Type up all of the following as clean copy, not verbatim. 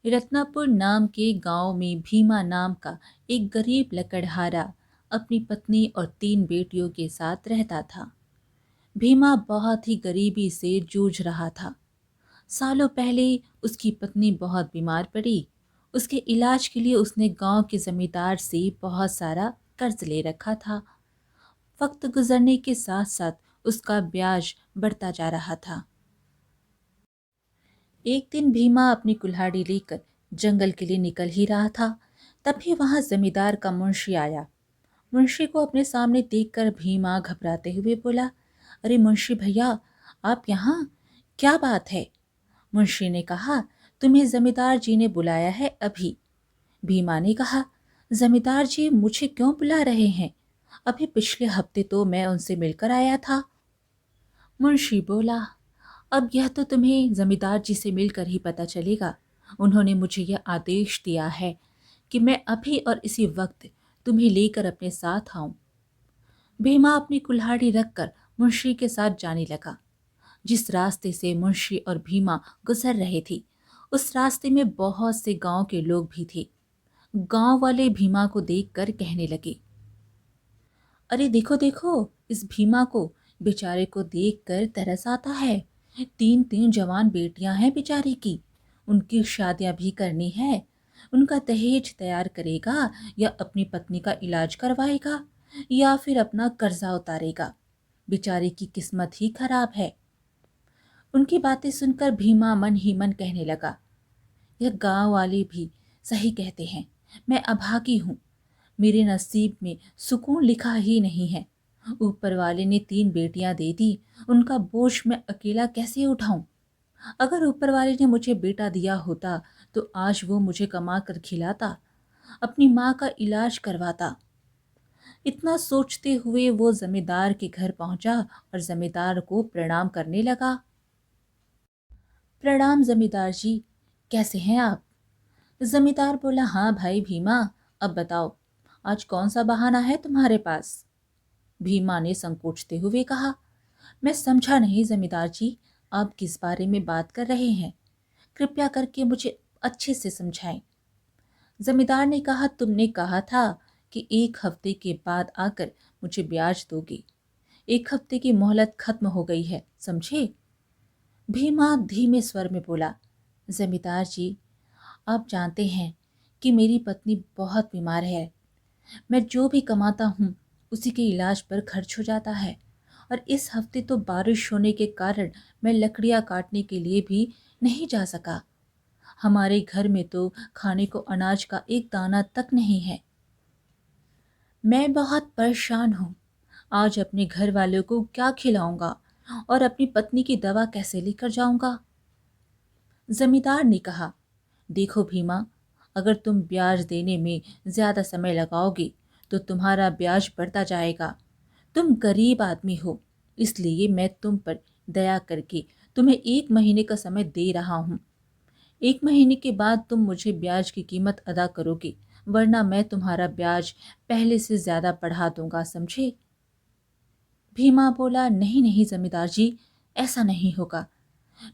रत्नापुर नाम के गांव में भीमा नाम का एक गरीब लकड़हारा अपनी पत्नी और 3 बेटियों के साथ रहता था। भीमा बहुत ही गरीबी से जूझ रहा था। सालों पहले उसकी पत्नी बहुत बीमार पड़ी। उसके इलाज के लिए उसने गांव के जमींदार से बहुत सारा कर्ज ले रखा था। वक्त गुजरने के साथ साथ उसका ब्याज बढ़ता जा रहा था। एक दिन भीमा अपनी कुल्हाड़ी लेकर जंगल के लिए निकल ही रहा था। तभी वहां जमींदार का मुंशी आया। मुंशी को अपने सामने देखकर भीमा घबराते हुए बोला, अरे मुंशी भैया, आप यहाँ? क्या बात है? मुंशी ने कहा, तुम्हें जमींदार जी ने बुलाया है अभी। भीमा ने कहा, जमींदार जी मुझे क्यों बुला रहे हैं? अभी पिछले हफ्ते तो मैं उनसे मिलकर आया था। मुंशी बोला, अब यह तो तुम्हें जमींदार जी से मिलकर ही पता चलेगा। उन्होंने मुझे यह आदेश दिया है कि मैं अभी और इसी वक्त तुम्हें लेकर अपने साथ आऊं। भीमा अपनी कुल्हाड़ी रखकर मुंशी के साथ जाने लगा। जिस रास्ते से मुंशी और भीमा गुजर रहे थे, उस रास्ते में बहुत से गांव के लोग भी थे। गांव वाले भीमा को देखकर कहने लगे, अरे देखो देखो, इस भीमा को, बेचारे को देखकर तरस आता है। 3 3 जवान बेटियां हैं बेचारी की। उनकी शादियां भी करनी है। उनका दहेज तैयार करेगा या अपनी पत्नी का इलाज करवाएगा या फिर अपना कर्जा उतारेगा। बेचारे की किस्मत ही खराब है। उनकी बातें सुनकर भीमा मन ही मन कहने लगा, यह गांव वाले भी सही कहते हैं। मैं अभागी हूँ। मेरे नसीब में सुकून लिखा ही नहीं है। ऊपर वाले ने 3 बेटियां दे दी, उनका बोझ मैं अकेला कैसे उठाऊं? अगर ऊपर वाले ने मुझे बेटा दिया होता तो आज वो मुझे कमा कर खिलाता, अपनी माँ का इलाज करवाता। इतना सोचते हुए वो जमींदार के घर पहुंचा और जमींदार को प्रणाम करने लगा। प्रणाम जमींदार जी, कैसे हैं आप? जमींदार बोला, हाँ भाई भीमा, अब बताओ, आज कौन सा बहाना है तुम्हारे पास? भीमा ने संकोचते हुए कहा, मैं समझा नहीं जमींदार जी, आप किस बारे में बात कर रहे हैं? कृपया करके मुझे अच्छे से समझाएं। जमींदार ने कहा, तुमने कहा था कि 1 हफ्ते के बाद आकर मुझे ब्याज दोगे। 1 हफ्ते की मोहलत खत्म हो गई है, समझे? भीमा धीमे स्वर में बोला, जमींदार जी, आप जानते हैं कि मेरी पत्नी बहुत बीमार है। मैं जो भी कमाता हूँ उसी के इलाज पर खर्च हो जाता है। और इस हफ्ते तो बारिश होने के कारण मैं लकड़ियाँ काटने के लिए भी नहीं जा सका। हमारे घर में तो खाने को अनाज का एक दाना तक नहीं है। मैं बहुत परेशान हूँ। आज अपने घर वालों को क्या खिलाऊंगा और अपनी पत्नी की दवा कैसे लेकर जाऊंगा? जमींदार ने कहा, देखो भीमा, अगर तुम ब्याज देने में ज्यादा समय लगाओगे तो तुम्हारा ब्याज बढ़ता जाएगा। तुम गरीब आदमी हो, इसलिए मैं तुम पर दया करके तुम्हें 1 महीने का समय दे रहा हूँ। 1 महीने के बाद तुम मुझे ब्याज की कीमत अदा करोगे, वरना मैं तुम्हारा ब्याज पहले से ज्यादा बढ़ा दूंगा, समझे? भीमा बोला, नहीं नहीं जमींदार जी, ऐसा नहीं होगा।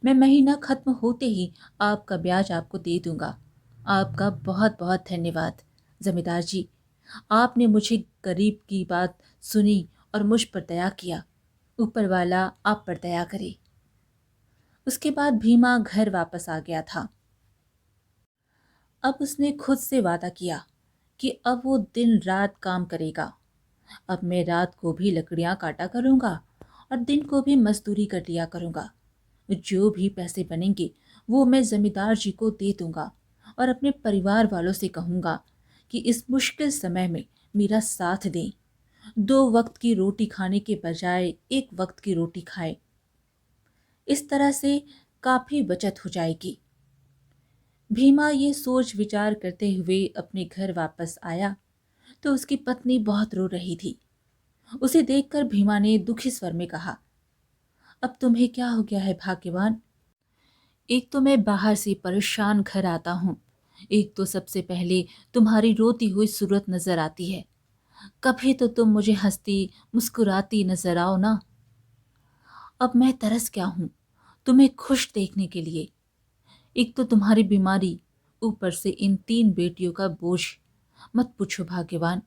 मैं महीना खत्म होते ही आपका ब्याज आपको दे दूंगा। आपका बहुत बहुत धन्यवाद जमींदार जी। आपने मुझे गरीब की बात सुनी और मुझ पर दया किया। ऊपर वाला आप पर दया करे। उसके बाद भीमा घर वापस आ गया था। अब उसने खुद से वादा किया कि अब वो दिन रात काम करेगा। अब मैं रात को भी लकड़ियां काटा करूंगा और दिन को भी मजदूरी कर लिया करूंगा। जो भी पैसे बनेंगे वो मैं जमींदार जी को दे दूंगा और अपने परिवार वालों से कहूंगा कि इस मुश्किल समय में मेरा साथ दें। 2 वक्त की रोटी खाने के बजाय 1 वक्त की रोटी खाएं। इस तरह से काफी बचत हो जाएगी। भीमा ये सोच विचार करते हुए अपने घर वापस आया तो उसकी पत्नी बहुत रो रही थी। उसे देखकर भीमा ने दुखी स्वर में कहा, अब तुम्हें क्या हो गया है भाग्यवान? एक तो मैं बाहर से परेशान घर आता हूँ, एक तो सबसे पहले तुम्हारी रोती हुई सूरत नजर आती है। कभी तो तुम मुझे हंसती मुस्कुराती नजर आओ ना। अब मैं तरस क्या हूँ तुम्हें खुश देखने के लिए। एक तो तुम्हारी बीमारी, ऊपर से इन 3 बेटियों का बोझ। मत पूछो भाग्यवान,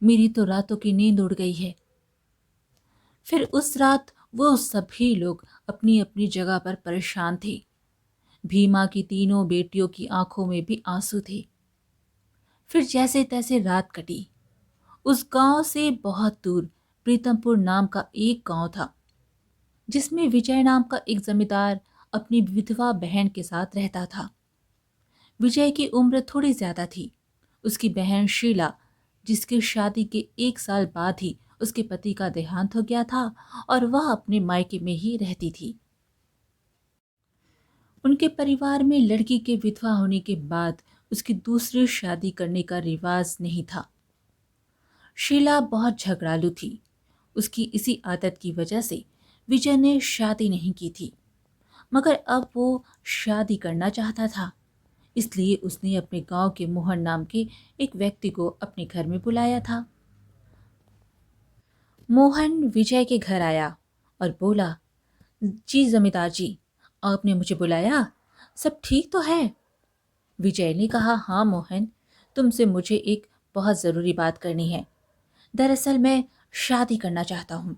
मेरी तो रातों की नींद उड़ गई है। फिर उस रात वो सभी लोग अपनी अपनी जगह पर परेशान थे। भीमा की तीनों बेटियों की आंखों में भी आंसू थे। फिर जैसे तैसे रात कटी। उस गांव से बहुत दूर प्रीतमपुर नाम का एक गांव था, जिसमें विजय नाम का एक जमींदार अपनी विधवा बहन के साथ रहता था। विजय की उम्र थोड़ी ज्यादा थी। उसकी बहन शीला, जिसकी शादी के 1 साल बाद ही उसके पति का देहांत हो गया था और वह अपने मायके में ही रहती थी। उनके परिवार में लड़की के विधवा होने के बाद उसकी दूसरी शादी करने का रिवाज नहीं था। शीला बहुत झगड़ालू थी। उसकी इसी आदत की वजह से विजय ने शादी नहीं की थी, मगर अब वो शादी करना चाहता था। इसलिए उसने अपने गांव के मोहन नाम के एक व्यक्ति को अपने घर में बुलाया था। मोहन विजय के घर आया और बोला, जी जमींदार जी, आपने मुझे बुलाया, सब ठीक तो है? विजय ने कहा, हाँ मोहन, तुमसे मुझे एक बहुत ज़रूरी बात करनी है। दरअसल मैं शादी करना चाहता हूँ।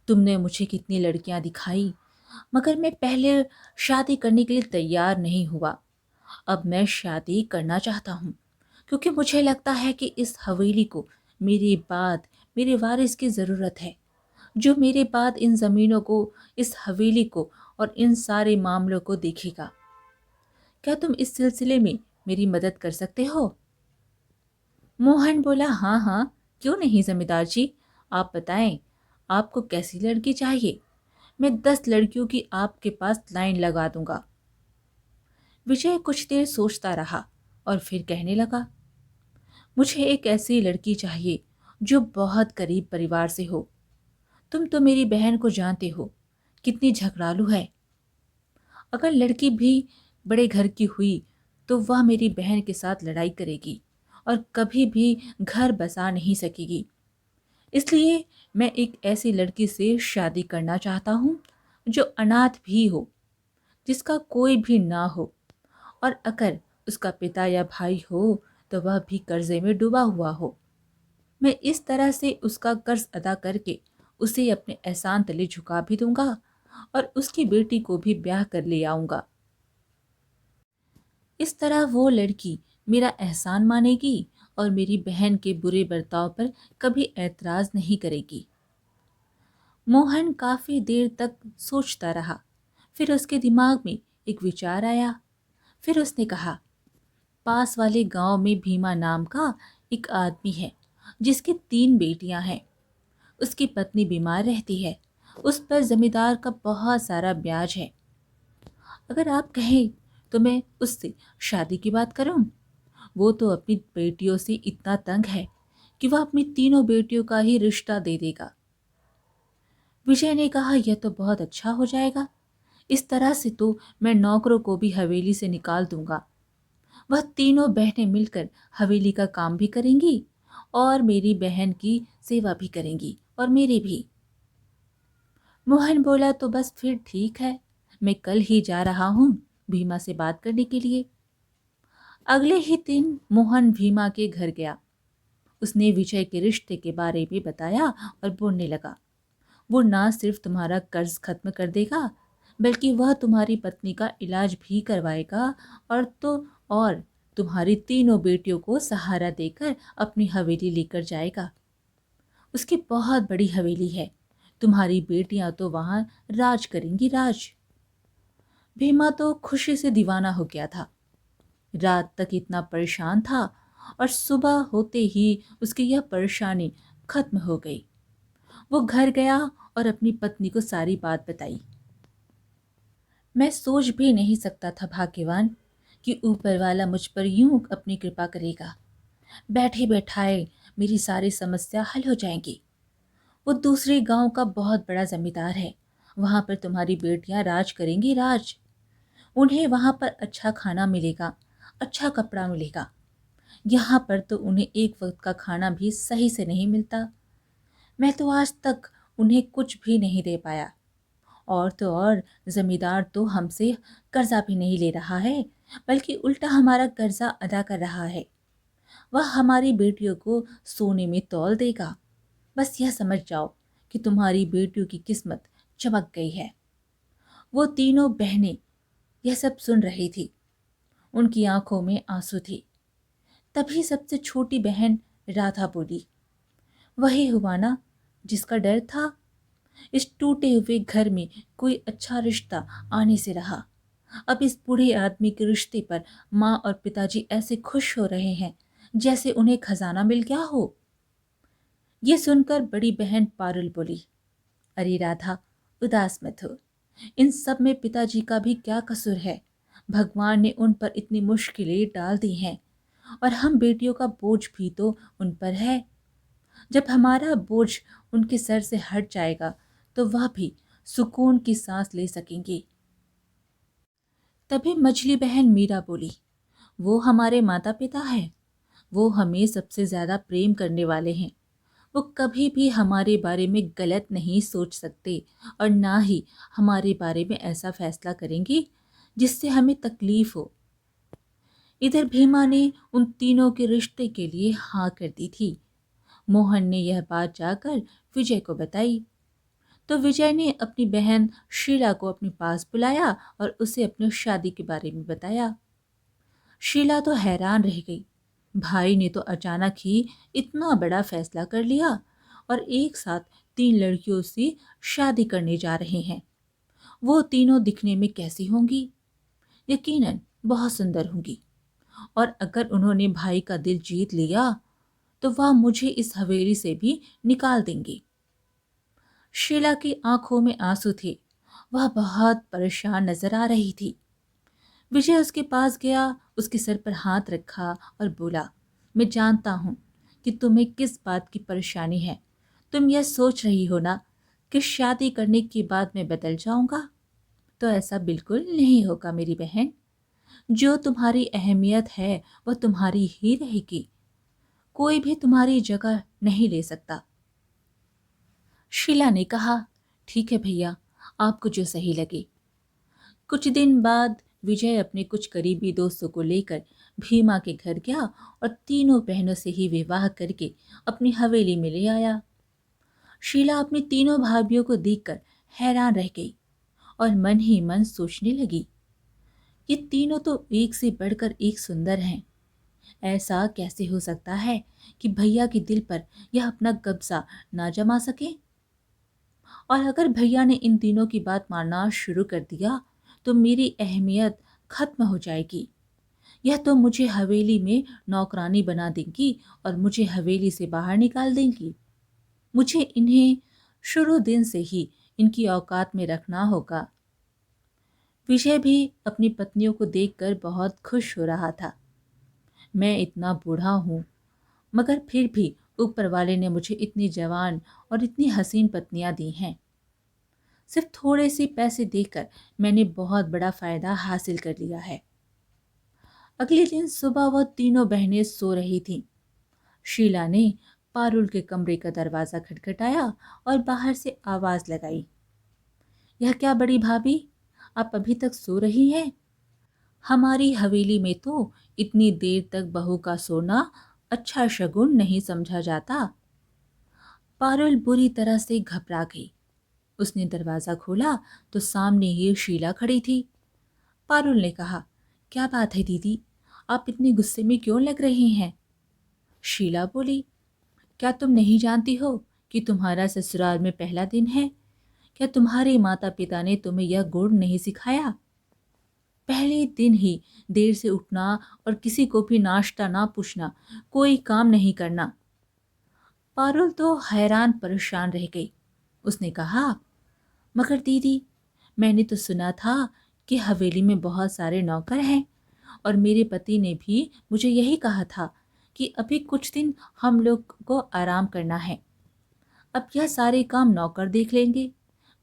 तुमने मुझे कितनी लड़कियां दिखाई, मगर मैं पहले शादी करने के लिए तैयार नहीं हुआ। अब मैं शादी करना चाहता हूँ, क्योंकि मुझे लगता है कि इस हवेली को मेरे बाद मेरे वारिस की ज़रूरत है, जो मेरे बाद इन ज़मीनों को, इस हवेली को और इन सारे मामलों को देखेगा। क्या तुम इस सिलसिले में मेरी मदद कर सकते हो? मोहन बोला, हाँ हाँ, क्यों नहीं जमींदार जी, आप बताएं, आपको कैसी लड़की चाहिए? मैं 10 लड़कियों की आपके पास लाइन लगा दूंगा। विजय कुछ देर सोचता रहा और फिर कहने लगा, मुझे एक ऐसी लड़की चाहिए जो बहुत करीब परिवार से हो। तुम तो मेरी बहन को जानते हो, कितनी झगड़ालू है। अगर लड़की भी बड़े घर की हुई तो वह मेरी बहन के साथ लड़ाई करेगी और कभी भी घर बसा नहीं सकेगी। इसलिए मैं एक ऐसी लड़की से शादी करना चाहता हूँ जो अनाथ भी हो, जिसका कोई भी ना हो, और अगर उसका पिता या भाई हो तो वह भी कर्जे में डूबा हुआ हो। मैं इस तरह से उसका कर्ज अदा करके उसे अपने एहसान तले झुका भी दूंगा और उसकी बेटी को भी ब्याह कर ले आऊंगा। इस तरह वो लड़की मेरा एहसान मानेगी और मेरी बहन के बुरे बर्ताव पर कभी ऐतराज नहीं करेगी। मोहन काफी देर तक सोचता रहा। फिर उसके दिमाग में एक विचार आया। फिर उसने कहा, पास वाले गांव में भीमा नाम का एक आदमी है, जिसकी 3 बेटियां हैं। उसकी पत्नी बीमार रहती है। उस पर जमींदार का बहुत सारा ब्याज है। अगर आप कहें तो मैं उससे शादी की बात करूं। वो तो अपनी बेटियों से इतना तंग है कि वह अपनी तीनों बेटियों का ही रिश्ता दे देगा। विजय ने कहा, यह तो बहुत अच्छा हो जाएगा। इस तरह से तो मैं नौकरों को भी हवेली से निकाल दूंगा। वह तीनों बहनें मिलकर हवेली का काम भी करेंगी और मेरी बहन की सेवा भी करेंगी और मेरी भी। मोहन बोला, तो बस फिर ठीक है, मैं कल ही जा रहा हूँ भीमा से बात करने के लिए। अगले ही दिन मोहन भीमा के घर गया। उसने विजय के रिश्ते के बारे में बताया और बोलने लगा, वो ना सिर्फ तुम्हारा कर्ज खत्म कर देगा, बल्कि वह तुम्हारी पत्नी का इलाज भी करवाएगा और तुम्हारी तीनों बेटियों को सहारा देकर अपनी हवेली लेकर जाएगा। उसकी बहुत बड़ी हवेली है। तुम्हारी बेटियां तो वहां राज करेंगी, राज। भीमा तो खुशी से दीवाना हो गया था। रात तक इतना परेशान था और सुबह होते ही उसकी यह परेशानी खत्म हो गई। वो घर गया और अपनी पत्नी को सारी बात बताई। मैं सोच भी नहीं सकता था भाग्यवान कि ऊपर वाला मुझ पर यूं अपनी कृपा करेगा। बैठे बैठाए मेरी सारी समस्या हल हो जाएंगी। वो दूसरे गांव का बहुत बड़ा जमींदार है। वहां पर तुम्हारी बेटियां राज करेंगी, राज। उन्हें वहां पर अच्छा खाना मिलेगा, अच्छा कपड़ा मिलेगा। यहाँ पर तो उन्हें एक वक्त का खाना भी सही से नहीं मिलता। मैं तो आज तक उन्हें कुछ भी नहीं दे पाया। और तो और जमींदार तो हमसे कर्जा भी नहीं ले रहा है बल्कि उल्टा हमारा कर्जा अदा कर रहा है। वह हमारी बेटियों को सोने में तौल देगा। बस यह समझ जाओ कि तुम्हारी बेटियों की किस्मत चमक गई है। वो तीनों बहनें यह सब सुन रही थी। उनकी आंखों में आंसू थे। तभी सबसे छोटी बहन राधा बोली, वही हुआ ना जिसका डर था। इस टूटे हुए घर में कोई अच्छा रिश्ता आने से रहा। अब इस बूढ़े आदमी के रिश्ते पर माँ और पिताजी ऐसे खुश हो रहे हैं जैसे उन्हें खजाना मिल गया हो। ये सुनकर बड़ी बहन पारुल बोली, अरे राधा, उदास मत हो। इन सब में पिताजी का भी क्या कसूर है। भगवान ने उन पर इतनी मुश्किलें डाल दी हैं और हम बेटियों का बोझ भी तो उन पर है। जब हमारा बोझ उनके सर से हट जाएगा तो वह भी सुकून की सांस ले सकेंगे। तभी मछली बहन मीरा बोली, वो हमारे माता पिता हैं। वो हमें सबसे ज्यादा प्रेम करने वाले हैं। वो कभी भी हमारे बारे में गलत नहीं सोच सकते और ना ही हमारे बारे में ऐसा फैसला करेंगे जिससे हमें तकलीफ हो। इधर भीमा ने उन तीनों के रिश्ते के लिए हाँ कर दी थी। मोहन ने यह बात जाकर विजय को बताई तो विजय ने अपनी बहन शीला को अपने पास बुलाया और उसे अपनी शादी के बारे में बताया। शीला तो हैरान रह गई। भाई ने तो अचानक ही इतना बड़ा फैसला कर लिया और एक साथ 3 लड़कियों से शादी करने जा रहे हैं। वो तीनों दिखने में कैसी होंगी? यकीनन बहुत सुंदर होंगी। और अगर उन्होंने भाई का दिल जीत लिया तो वह मुझे इस हवेली से भी निकाल देंगी। शीला की आंखों में आंसू थे। वह बहुत परेशान नजर आ रही थी। विजय उसके पास गया, उसके सर पर हाथ रखा और बोला, मैं जानता हूं कि तुम्हें किस बात की परेशानी है। तुम यह सोच रही हो ना कि शादी करने के बाद मैं बदल जाऊंगा। तो ऐसा बिल्कुल नहीं होगा मेरी बहन। जो तुम्हारी अहमियत है वह तुम्हारी ही रहेगी। कोई भी तुम्हारी जगह नहीं ले सकता। शीला ने कहा, ठीक है भैया, आपको जो सही लगे। कुछ दिन बाद विजय अपने कुछ करीबी दोस्तों को लेकर भीमा के घर गया और तीनों बहनों से ही विवाह करके अपनी हवेली में ले आया। शीला अपनी तीनों भाभियों को देखकर हैरान रह गई और मन ही मन सोचने लगी, ये तीनों तो एक से बढ़कर एक सुंदर हैं। ऐसा कैसे हो सकता है कि भैया के दिल पर यह अपना कब्जा ना जमा सके। और अगर भैया ने इन तीनों की बात मानना शुरू कर दिया तो मेरी अहमियत खत्म हो जाएगी। यह तो मुझे हवेली में नौकरानी बना देंगी और मुझे हवेली से बाहर निकाल देंगी। मुझे इन्हें शुरू दिन से ही इनकी औकात में रखना होगा। विजय भी अपनी पत्नियों को देखकर बहुत खुश हो रहा था। मैं इतना बूढ़ा हूँ मगर फिर भी ऊपर वाले ने मुझे इतनी जवान और इतनी हसीन पत्नियां दी हैं। सिर्फ थोड़े से पैसे देकर मैंने बहुत बड़ा फायदा हासिल कर लिया है। अगले दिन सुबह वह तीनों बहनें सो रही थीं। शीला ने पारुल के कमरे का दरवाजा खटखटाया और बाहर से आवाज लगाई, यह क्या बड़ी भाभी, आप अभी तक सो रही हैं? हमारी हवेली में तो इतनी देर तक बहू का सोना अच्छा शगुन नहीं समझा जाता। पारुल बुरी तरह से घबरा गई। उसने दरवाजा खोला तो सामने ही शीला खड़ी थी। पारुल ने कहा, क्या बात है दीदी, आप इतने गुस्से में क्यों लग रही हैं? शीला बोली, क्या तुम नहीं जानती हो कि तुम्हारा ससुराल में पहला दिन है? क्या तुम्हारे माता पिता ने तुम्हें यह गुण नहीं सिखाया? पहले दिन ही देर से उठना और किसी को भी नाश्ता ना पूछना, कोई काम नहीं करना। पारुल तो हैरान परेशान रह गई। उसने कहा, मगर दीदी, मैंने तो सुना था कि हवेली में बहुत सारे नौकर हैं और मेरे पति ने भी मुझे यही कहा था कि अभी कुछ दिन हम लोग को आराम करना है। अब यह सारे काम नौकर देख लेंगे,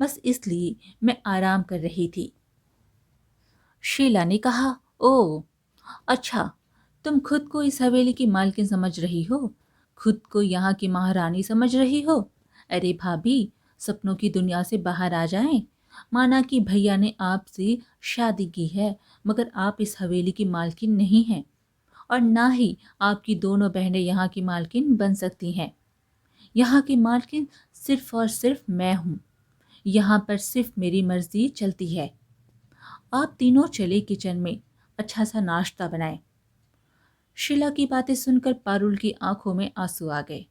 बस इसलिए मैं आराम कर रही थी। शीला ने कहा, ओ अच्छा, तुम खुद को इस हवेली की मालकिन समझ रही हो, खुद को यहाँ की महारानी समझ रही हो। अरे भाभी, सपनों की दुनिया से बाहर आ जाएं माना कि भैया ने आपसे शादी की है, मगर आप इस हवेली की मालकिन नहीं हैं और ना ही आपकी दोनों बहनें यहाँ की मालकिन बन सकती हैं। यहाँ की मालकिन सिर्फ और सिर्फ मैं हूँ। यहाँ पर सिर्फ मेरी मर्जी चलती है। आप तीनों चले किचन में, अच्छा सा नाश्ता बनाएं। शीला की बातें सुनकर पारुल की आंखों में आंसू आ गए।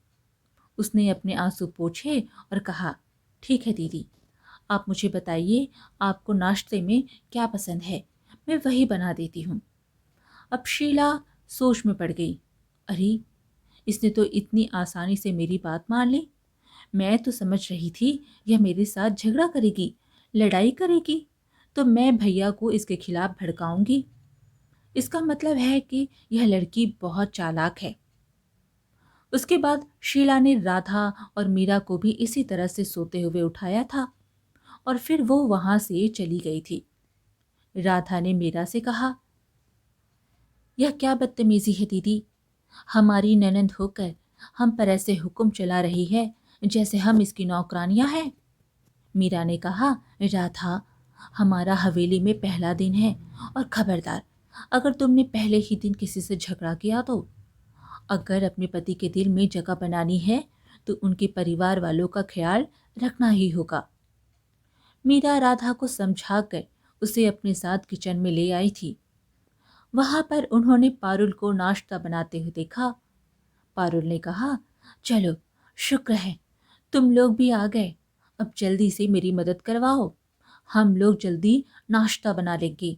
उसने अपने आंसू पोंछे और कहा, ठीक है दीदी, आप मुझे बताइए आपको नाश्ते में क्या पसंद है, मैं वही बना देती हूँ। अब शीला सोच में पड़ गई। अरे, इसने तो इतनी आसानी से मेरी बात मान ली। मैं तो समझ रही थी यह मेरे साथ झगड़ा करेगी, लड़ाई करेगी, तो मैं भैया को इसके खिलाफ भड़काऊंगी। इसका मतलब है कि यह लड़की बहुत चालाक है। उसके बाद शीला ने राधा और मीरा को भी इसी तरह से सोते हुए उठाया था और फिर वो वहां से चली गई थी। राधा ने मीरा से कहा, यह क्या बदतमीजी है दीदी, हमारी ननंद होकर हम पर ऐसे हुक्म चला रही है जैसे हम इसकी नौकरानियां हैं। मीरा ने कहा, राधा, हमारा हवेली में पहला दिन है और खबरदार, अगर तुमने पहले ही दिन किसी से झगड़ा किया तो अगर अपने पति के दिल में जगह बनानी है तो उनके परिवार वालों का ख्याल रखना ही होगा। मीरा राधा को समझाकर उसे अपने साथ किचन में ले आई थी। वहां पर उन्होंने पारुल को नाश्ता बनाते हुए देखा। पारुल ने कहा, चलो, शुक्र है तुम लोग भी आ गए, अब जल्दी से मेरी मदद करवाओ, हम लोग जल्दी नाश्ता बना लेंगे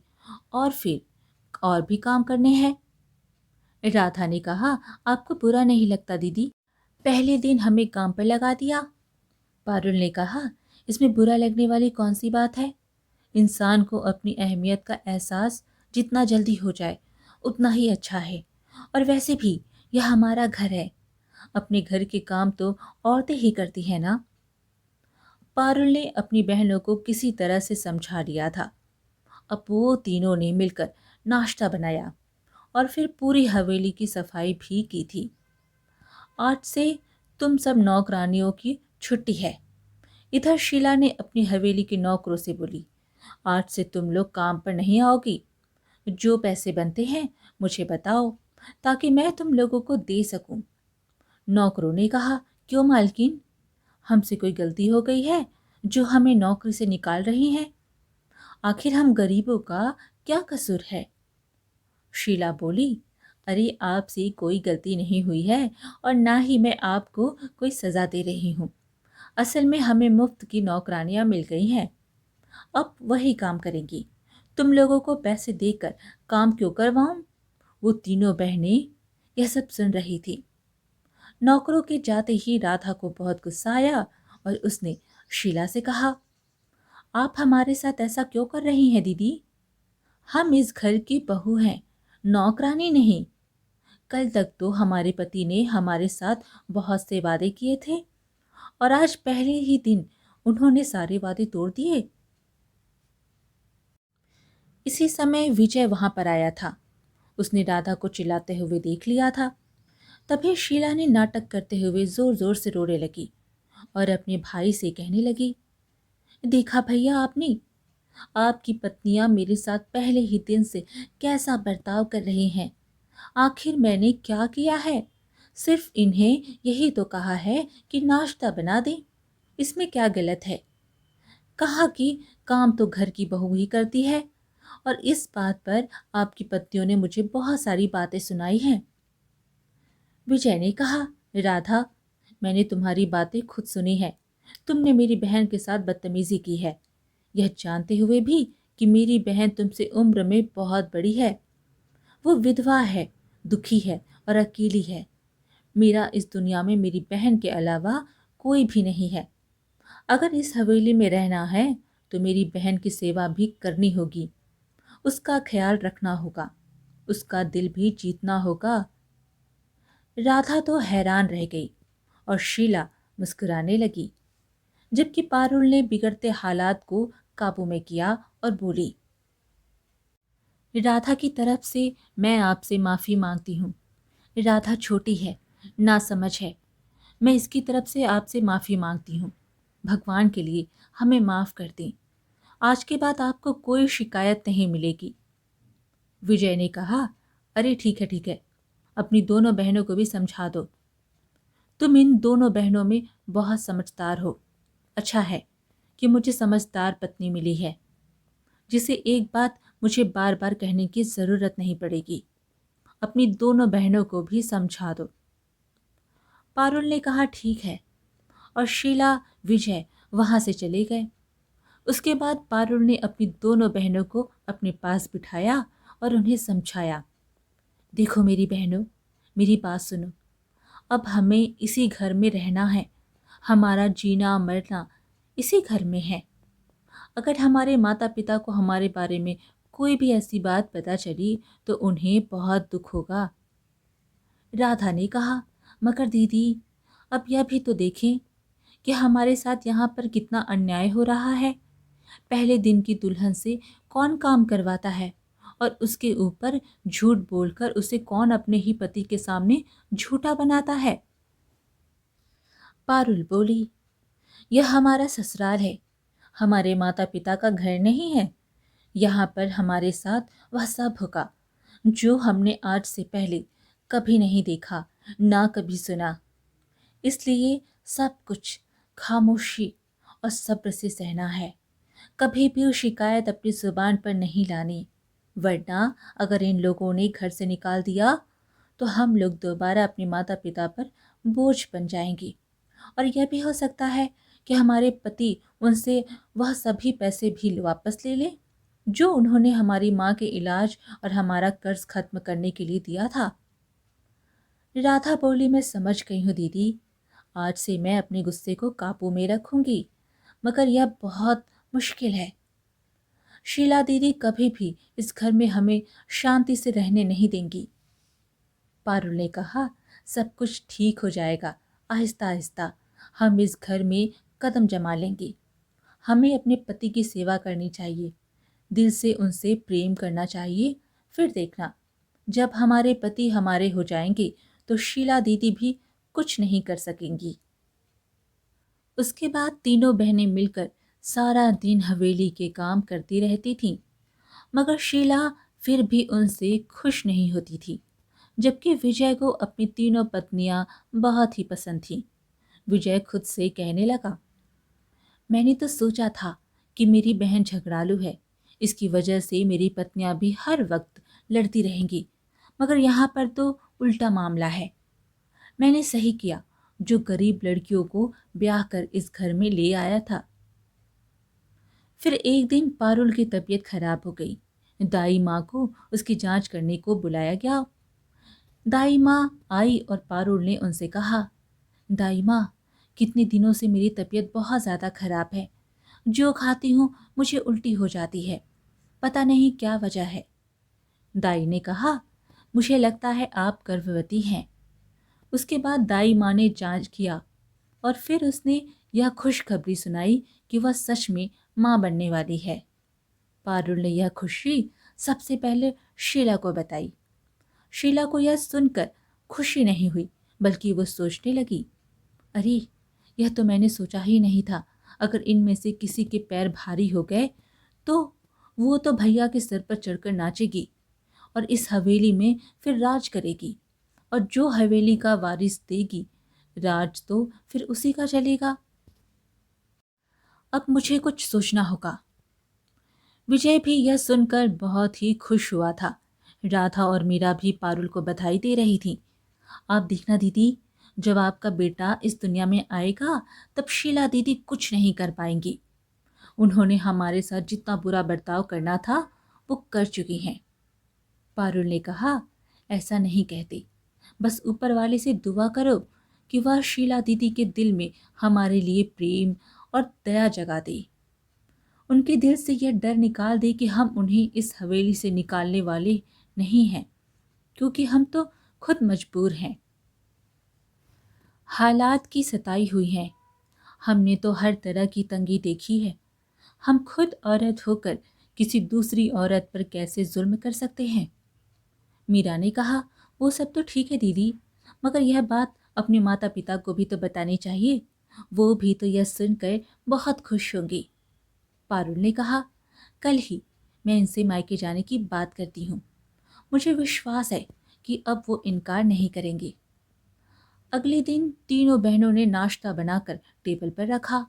और फिर और भी काम करने हैं। राधा ने कहा, आपको बुरा नहीं लगता दीदी, पहले दिन हमें काम पर लगा दिया। पारुल ने कहा, इसमें बुरा लगने वाली कौन सी बात है। इंसान को अपनी अहमियत का एहसास जितना जल्दी हो जाए उतना ही अच्छा है, और वैसे भी यह हमारा घर है, अपने घर के काम तो औरतें ही करती हैं ना। पारुल ने अपनी बहनों को किसी तरह से समझा लिया था। अब वो तीनों ने मिलकर नाश्ता बनाया और फिर पूरी हवेली की सफाई भी की थी। आज से तुम सब नौकरानियों की छुट्टी है। इधर शीला ने अपनी हवेली के नौकरों से बोली, आज से तुम लोग काम पर नहीं आओगी। जो पैसे बनते हैं मुझे बताओ ताकि मैं तुम लोगों को दे सकूं। नौकरों ने कहा, क्यों मालकिन, हमसे कोई गलती हो गई है जो हमें नौकरी से निकाल रही हैं? आखिर हम गरीबों का क्या कसूर है? शीला बोली, अरे, आपसे कोई गलती नहीं हुई है और ना ही मैं आपको कोई सजा दे रही हूँ। असल में हमें मुफ्त की नौकरानियां मिल गई हैं, अब वही काम करेंगी। तुम लोगों को पैसे देकर काम क्यों करवाऊं? वो तीनों बहनें यह सब सुन रही थी। नौकरों के जाते ही राधा को बहुत गुस्सा आया और उसने शीला से कहा, आप हमारे साथ ऐसा क्यों कर रही हैं दीदी? हम इस घर की बहू हैं, नौकरानी नहीं। कल तक तो हमारे पति ने हमारे साथ बहुत से वादे किए थे और आज पहले ही दिन उन्होंने सारे वादे तोड़ दिए। इसी समय विजय वहां पर आया था। उसने राधा को चिल्लाते हुए देख लिया था। तभी शीला ने नाटक करते हुए जोर जोर से रोने लगी और अपने भाई से कहने लगी, देखा भैया आपने, आपकी पत्नियां मेरे साथ पहले ही दिन से कैसा बर्ताव कर रही हैं। आखिर मैंने क्या किया है? सिर्फ इन्हें यही तो कहा है कि नाश्ता बना दें, इसमें क्या गलत है? कहा कि काम तो घर की बहू ही करती है और इस बात पर आपकी पत्नियों ने मुझे बहुत सारी बातें सुनाई हैं। विजय ने कहा, राधा, मैंने तुम्हारी बातें खुद सुनी है। तुमने मेरी बहन के साथ बदतमीजी की है, यह जानते हुए भी कि मेरी बहन तुमसे उम्र में बहुत बड़ी है। वो विधवा है, दुखी है और अकेली है। मेरा इस दुनिया में मेरी बहन के अलावा कोई भी नहीं है। अगर इस हवेली में रहना है तो मेरी बहन की सेवा भी करनी होगी, उसका ख्याल रखना होगा, उसका दिल भी जीतना होगा। राधा तो हैरान रह गई और शीला मुस्कुराने लगी, जबकि पारुल ने बिगड़ते हालात को काबू में किया और बोली, राधा की तरफ से मैं आपसे माफ़ी मांगती हूँ। राधा छोटी है, नासमझ है, मैं इसकी तरफ से आपसे माफ़ी मांगती हूँ। भगवान के लिए हमें माफ़ कर दें। आज के बाद आपको कोई शिकायत नहीं मिलेगी। विजय ने कहा, अरे ठीक है, अपनी दोनों बहनों को भी समझा दो। तुम इन दोनों बहनों में बहुत समझदार हो। अच्छा है कि मुझे समझदार पत्नी मिली है, जिसे एक बात मुझे बार बार कहने की ज़रूरत नहीं पड़ेगी। अपनी दोनों बहनों को भी समझा दो। पारुल ने कहा, ठीक है, और शीला, विजय वहां से चले गए। उसके बाद पारुल ने अपनी दोनों बहनों को अपने पास बिठाया और उन्हें समझाया, देखो मेरी बहनों, मेरी बात सुनो। अब हमें इसी घर में रहना है। हमारा जीना मरना इसी घर में है। अगर हमारे माता पिता को हमारे बारे में कोई भी ऐसी बात पता चली तो उन्हें बहुत दुख होगा। राधा ने कहा, मगर दीदी, अब यह भी तो देखें कि हमारे साथ यहाँ पर कितना अन्याय हो रहा है। पहले दिन की दुल्हन से कौन काम करवाता है, और उसके ऊपर झूठ बोलकर उसे कौन अपने ही पति के सामने झूठा बनाता है। पारुल बोली, यह हमारा ससुराल है, हमारे माता पिता का घर नहीं है। यहाँ पर हमारे साथ वह सब होगा जो हमने आज से पहले कभी नहीं देखा, ना कभी सुना। इसलिए सब कुछ खामोशी और सब्र से सहना है। कभी भी शिकायत अपनी जुबान पर नहीं लानी, वरना अगर इन लोगों ने घर से निकाल दिया तो हम लोग दोबारा अपने माता पिता पर बोझ बन जाएंगे। और यह भी हो सकता है कि हमारे पति उनसे वह सभी पैसे भी वापस ले लें जो उन्होंने हमारी माँ के इलाज और हमारा कर्ज खत्म करने के लिए दिया था। राधा बोली, मैं समझ गई हूँ दीदी, आज से मैं अपने गुस्से को काबू में रखूंगी, मगर यह बहुत मुश्किल है। शीला दीदी कभी भी इस घर में हमें शांति से रहने नहीं देंगी। पारुल ने कहा, सब कुछ ठीक हो जाएगा, आहिस्ता आहिस्ता हम इस घर में कदम जमा लेंगे। हमें अपने पति की सेवा करनी चाहिए, दिल से उनसे प्रेम करना चाहिए। फिर देखना, जब हमारे पति हमारे हो जाएंगे तो शीला दीदी भी कुछ नहीं कर सकेंगी। उसके बाद तीनों बहनें मिलकर सारा दिन हवेली के काम करती रहती थीं, मगर शीला फिर भी उनसे खुश नहीं होती थी। जबकि विजय को अपनी तीनों पत्नियां बहुत ही पसंद थीं। विजय खुद से कहने लगा, मैंने तो सोचा था कि मेरी बहन झगड़ालू है, इसकी वजह से मेरी पत्नियां भी हर वक्त लड़ती रहेंगी, मगर यहाँ पर तो उल्टा मामला है। मैंने सही किया जो गरीब लड़कियों को ब्याह कर इस घर में ले आया था। फिर एक दिन पारुल की तबीयत खराब हो गई। दाई माँ को उसकी जांच करने को बुलाया गया। दाई माँ आई और पारुल ने उनसे कहा, दाई माँ, कितने दिनों से मेरी तबीयत बहुत ज़्यादा खराब है। जो खाती हूँ मुझे उल्टी हो जाती है, पता नहीं क्या वजह है। दाई ने कहा, मुझे लगता है आप गर्भवती हैं। उसके बाद दाई माँ ने जांच किया और फिर उसने यह खुशखबरी सुनाई कि वह सच में माँ बनने वाली है। पारुल ने यह खुशी सबसे पहले शीला को बताई। शीला को यह सुनकर खुशी नहीं हुई, बल्कि वो सोचने लगी, अरे, यह तो मैंने सोचा ही नहीं था। अगर इनमें से किसी के पैर भारी हो गए तो वो तो भैया के सिर पर चढ़कर नाचेगी और इस हवेली में फिर राज करेगी, और जो हवेली का वारिस देगी राज तो फिर उसी का चलेगा। अब मुझे कुछ सोचना होगा। विजय भी यह सुनकर बहुत ही खुश हुआ था। राधा और मीरा भी पारुल को बधाई दे रही थी। आप देखना दीदी, जब आपका बेटा इस दुनिया में आएगा तब शीला दीदी कुछ नहीं कर पाएंगी। उन्होंने हमारे साथ जितना बुरा बर्ताव करना था वो कर चुकी हैं। पारुल ने कहा, ऐसा नहीं कहते, बस ऊपर वाले से दुआ करो कि वह शीला दीदी के दिल में हमारे लिए प्रेम और दया जगा दे। उनके दिल से यह डर निकाल दे कि हम उन्हें इस हवेली से निकालने वाले नहीं हैं, क्योंकि हम तो खुद मजबूर हैं। हालात की सताई हुई है। हमने तो हर तरह की तंगी देखी है। हम खुद औरत होकर किसी दूसरी औरत पर कैसे जुल्म कर सकते हैं। मीरा ने कहा, वो सब तो ठीक है दीदी, मगर यह बात अपने माता पिता को भी तो बतानी चाहिए। वो भी तो यह सुनकर बहुत खुश होंगी। पारुल ने कहा, कल ही मैं इनसे मायके जाने की बात करती हूँ। मुझे विश्वास है कि अब वो इनकार नहीं करेंगे। अगले दिन तीनों बहनों ने नाश्ता बनाकर टेबल पर रखा।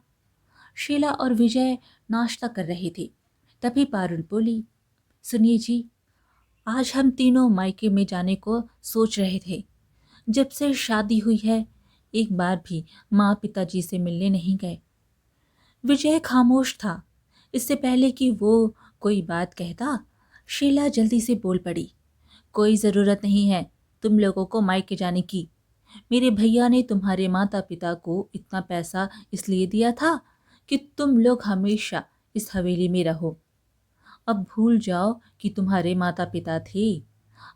शीला और विजय नाश्ता कर रहे थे। तभी पारुल बोली, सुनिए जी, आज हम तीनों मायके में जाने को सोच रहे थे। जब से शादी हुई है एक बार भी माँ पिताजी से मिलने नहीं गए। विजय खामोश था। इससे पहले कि वो कोई बात कहता, शीला जल्दी से बोल पड़ी, कोई ज़रूरत नहीं है तुम लोगों को मायके जाने की। मेरे भैया ने तुम्हारे माता पिता को इतना पैसा इसलिए दिया था कि तुम लोग हमेशा इस हवेली में रहो। अब भूल जाओ कि तुम्हारे माता पिता थे।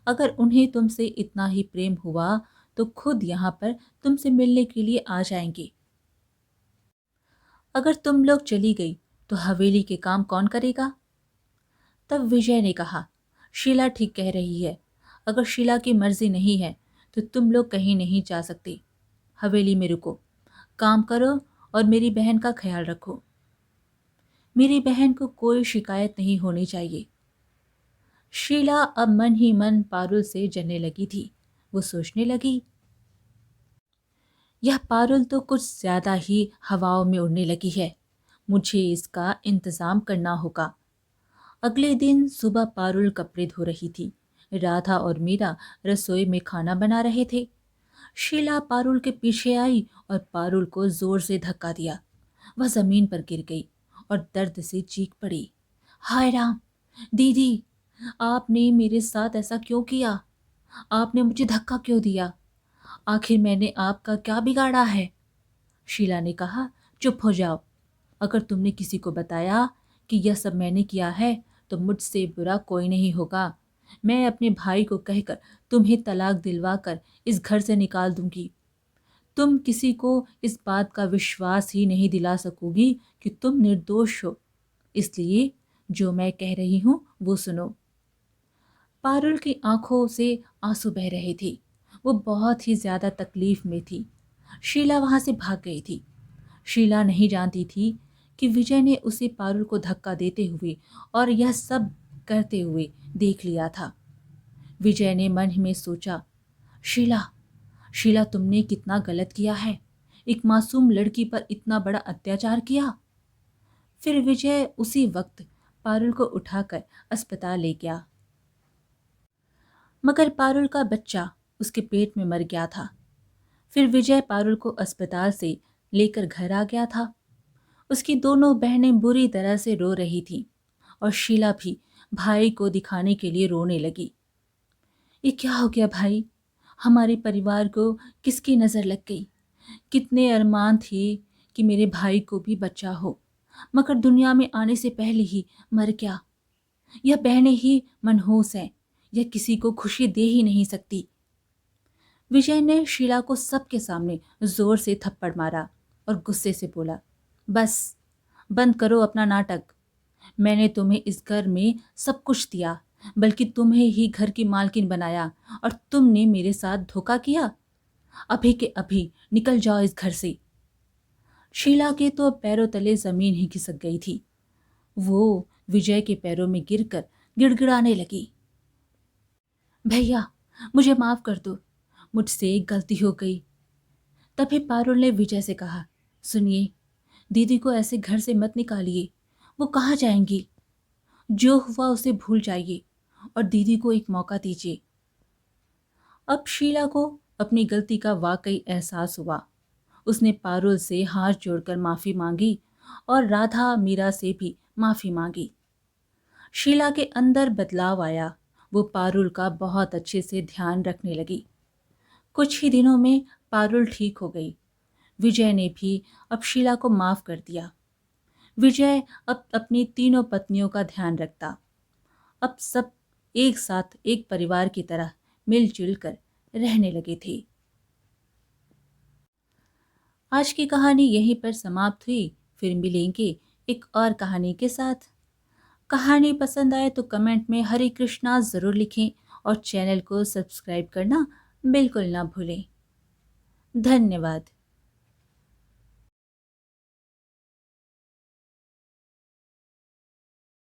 अगर उन्हें तुमसे इतना ही प्रेम हुआ तो खुद यहाँ पर तुमसे मिलने के लिए आ जाएंगे। अगर तुम लोग चली गई तो हवेली के काम कौन करेगा? तब विजय ने कहा, शीला ठीक कह रही है। अगर शीला की मर्जी नहीं है तो तुम लोग कहीं नहीं जा सकते। हवेली में रुको, काम करो और मेरी बहन का ख्याल रखो। मेरी बहन को कोई शिकायत नहीं होनी चाहिए। शीला अब मन ही मन पारुल से जलने लगी थी। वो सोचने लगी, यह पारुल तो कुछ ज्यादा ही हवाओं में उड़ने लगी है। मुझे इसका इंतजाम करना होगा। अगले दिन सुबह पारुल कपड़े धो रही थी। राधा और मीरा रसोई में खाना बना रहे थे। शीला पारुल के पीछे आई और पारुल को जोर से धक्का दिया। वह जमीन पर गिर गई और दर्द से चीख पड़ी, हाय राम, दीदी, आपने मेरे साथ ऐसा क्यों किया? आपने मुझे धक्का क्यों दिया? आखिर मैंने आपका क्या बिगाड़ा है? शीला ने कहा, चुप हो जाओ। अगर तुमने किसी को बताया कि यह सब मैंने किया है तो मुझसे बुरा कोई नहीं होगा। मैं अपने भाई को कहकर तुम्हें तलाक दिलवा कर इस घर से निकाल दूंगी। तुम किसी को इस बात का विश्वास ही नहीं दिला सकोगी कि तुम निर्दोष हो। इसलिए जो मैं कह रही हूं वो सुनो। पारुल की आंखों से आंसू बह रहे थे। वो बहुत ही ज्यादा तकलीफ में थी। शीला वहां से भाग गई थी। शीला नहीं जानती थी कि विजय ने उसे पारुल को धक्का देते हुए और यह सब करते हुए देख लिया था। विजय ने मन में सोचा, शीला, शीला, तुमने कितना गलत किया है। एक मासूम लड़की पर इतना बड़ा अत्याचार किया। फिर विजय उसी वक्त पारुल को उठाकर अस्पताल ले गया। मगर पारुल का बच्चा उसके पेट में मर गया था। फिर विजय पारुल को अस्पताल से लेकर घर आ गया था। उसकी दोनों बहनें बुरी तरह से रो रही थीं और शीला भी भाई को दिखाने के लिए रोने लगी। ये क्या हो गया भाई? हमारे परिवार को किसकी नज़र लग गई? कितने अरमान थे कि मेरे भाई को भी बच्चा हो, मगर दुनिया में आने से पहले ही मर गया। यह बहनें ही मनहूस हैं, यह किसी को खुशी दे ही नहीं सकती। विजय ने शीला को सबके सामने जोर से थप्पड़ मारा और गुस्से से बोला, बस बंद करो अपना नाटक। मैंने तुम्हें इस घर में सब कुछ दिया, बल्कि तुम्हें ही घर की मालकिन बनाया और तुमने मेरे साथ धोखा किया। अभी के अभी निकल जाओ इस घर से। शीला के तो पैरों तले जमीन ही खिसक गई थी। वो विजय के पैरों में गिरकर गिड़गिड़ाने लगी, भैया, मुझे माफ कर दो, मुझसे एक गलती हो गई। तभी पारुल ने विजय से कहा, सुनिए, दीदी को ऐसे घर से मत निकालिए। वो कहाँ जाएंगी? जो हुआ उसे भूल जाइए और दीदी को एक मौका दीजिए। अब शीला को अपनी गलती का वाकई एहसास हुआ। उसने पारुल से हाथ जोड़कर माफ़ी मांगी और राधा मीरा से भी माफ़ी मांगी। शीला के अंदर बदलाव आया। वो पारुल का बहुत अच्छे से ध्यान रखने लगी। कुछ ही दिनों में पारुल ठीक हो गई। विजय ने भी अब शीला को माफ़ कर दिया। विजय अब अपनी तीनों पत्नियों का ध्यान रखता। अब सब एक साथ एक परिवार की तरह मिलजुल कर रहने लगे थे। आज की कहानी यहीं पर समाप्त हुई। फिर मिलेंगे एक और कहानी के साथ। कहानी पसंद आए तो कमेंट में हरे कृष्णा ज़रूर लिखें और चैनल को सब्सक्राइब करना बिल्कुल ना भूलें। धन्यवाद।